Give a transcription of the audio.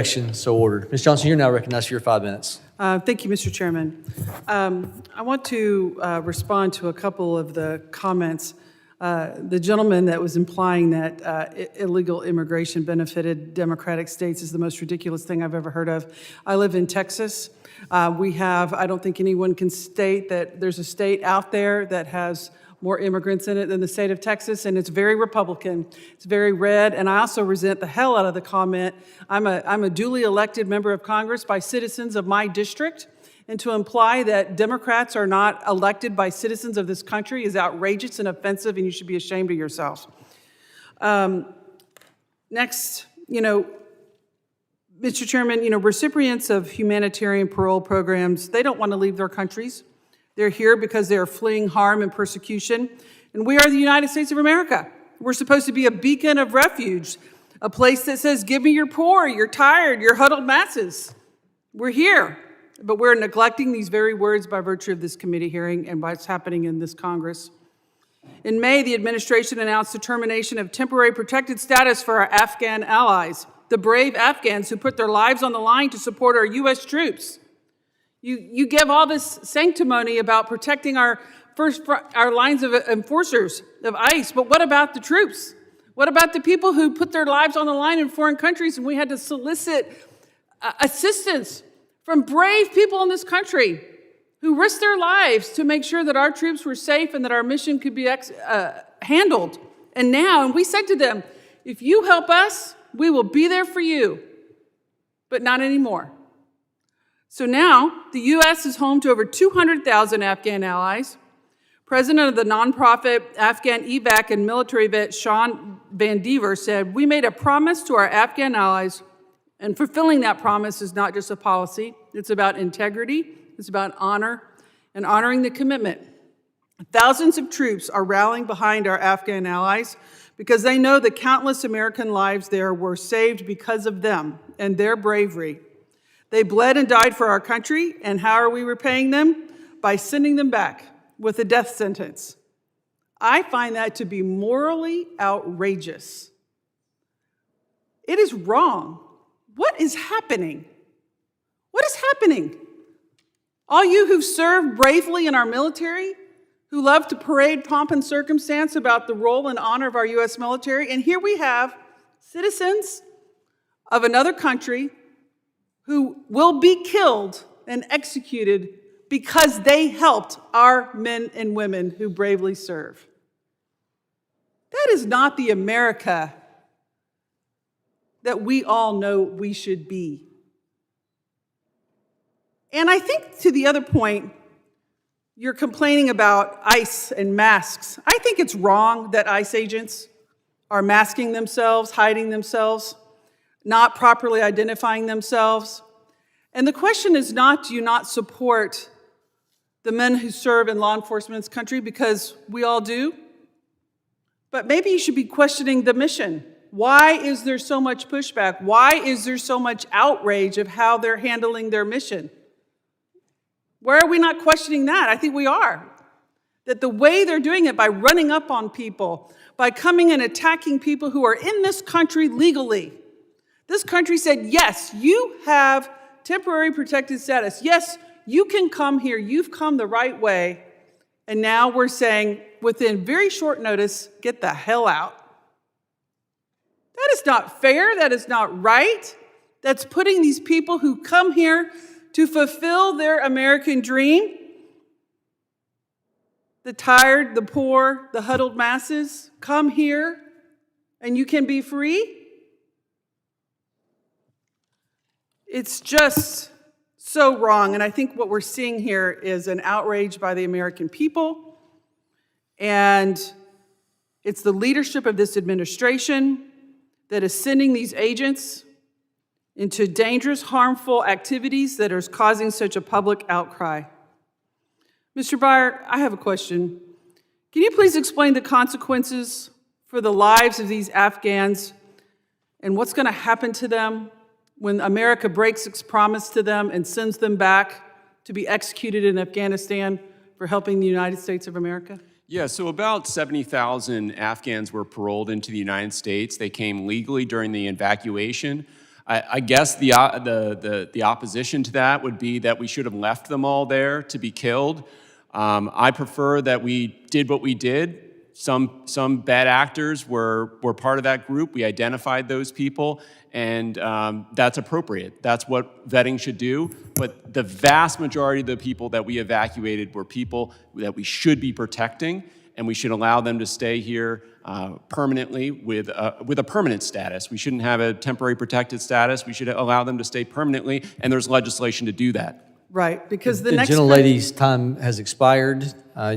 So ordered. Ms. Johnson, you're now recognized for your 5 minutes. Thank you, Mr. Chairman. I want to respond to a couple of the comments. The gentleman that was implying that illegal immigration benefited Democratic states is the most ridiculous thing I've ever heard of. I live in Texas. I don't think anyone can state that there's a state out there that has more immigrants in it than the state of Texas, and it's very Republican. It's very red, and I also resent the hell out of the comment. I'm a duly elected member of Congress by citizens of my district, and to imply that Democrats are not elected by citizens of this country is outrageous and offensive, and you should be ashamed of yourselves. Next, Mr. Chairman, recipients of humanitarian parole programs, they don't want to leave their countries. They're here because they are fleeing harm and persecution. And we are the United States of America. We're supposed to be a beacon of refuge, a place that says, give me your poor, you're tired, you're huddled masses. We're here, but we're neglecting these very words by virtue of this committee hearing and what's happening in this Congress. In May, the administration announced the termination of temporary protected status for our Afghan allies, the brave Afghans who put their lives on the line to support our U.S. troops. You give all this sanctimony about protecting our lines of enforcers of ICE, but what about the troops? What about the people who put their lives on the line in foreign countries and we had to solicit assistance from brave people in this country who risked their lives to make sure that our troops were safe and that our mission could be handled? And we said to them, if you help us, we will be there for you, but not anymore. So now, the U.S. is home to over 200,000 Afghan allies. President of the nonprofit Afghan evac and military vet Sean Van Dever said, we made a promise to our Afghan allies, and fulfilling that promise is not just a policy. It's about integrity. It's about honor and honoring the commitment. Thousands of troops are rallying behind our Afghan allies because they know the countless American lives there were saved because of them and their bravery. They bled and died for our country, and how are we repaying them? By sending them back with a death sentence. I find that to be morally outrageous. It is wrong. What is happening? What is happening? All you who've served bravely in our military, who love to parade pomp and circumstance about the role and honor of our U.S. military, and here we have citizens of another country who will be killed and executed because they helped our men and women who bravely serve. That is not the America that we all know we should be. And I think to the other point, you're complaining about ICE and masks. I think it's wrong that ICE agents are masking themselves, hiding themselves, not properly identifying themselves. And the question is not, do you not support the men who serve in law enforcement in this country, because we all do? But maybe you should be questioning the mission. Why is there so much pushback? Why is there so much outrage of how they're handling their mission? Why are we not questioning that? I think we are. That the way they're doing it, by running up on people, by coming and attacking people who are in this country legally. This country said, yes, you have temporary protected status. Yes, you can come here. You've come the right way. And now we're saying, within very short notice, get the hell out. That is not fair. That is not right. That's putting these people who come here to fulfill their American dream, the tired, the poor, the huddled masses, come here and you can be free. It's just so wrong. And I think what we're seeing here is an outrage by the American people. And it's the leadership of this administration that is sending these agents into dangerous, harmful activities that are causing such a public outcry. Mr. Breyer, I have a question. Can you please explain the consequences for the lives of these Afghans and what's going to happen to them when America breaks its promise to them and sends them back to be executed in Afghanistan for helping the United States of America? Yeah, so about 70,000 Afghans were paroled into the United States. They came legally during the evacuation. I guess the opposition to that would be that we should have left them all there to be killed. I prefer that we did what we did. Some bad actors were part of that group. We identified those people, and that's appropriate. That's what vetting should do. But the vast majority of the people that we evacuated were people that we should be protecting, and we should allow them to stay here permanently with a permanent status. We shouldn't have a temporary protected status. We should allow them to stay permanently, and there's legislation to do that. Right, because the The next. gentlelady's time has expired. Now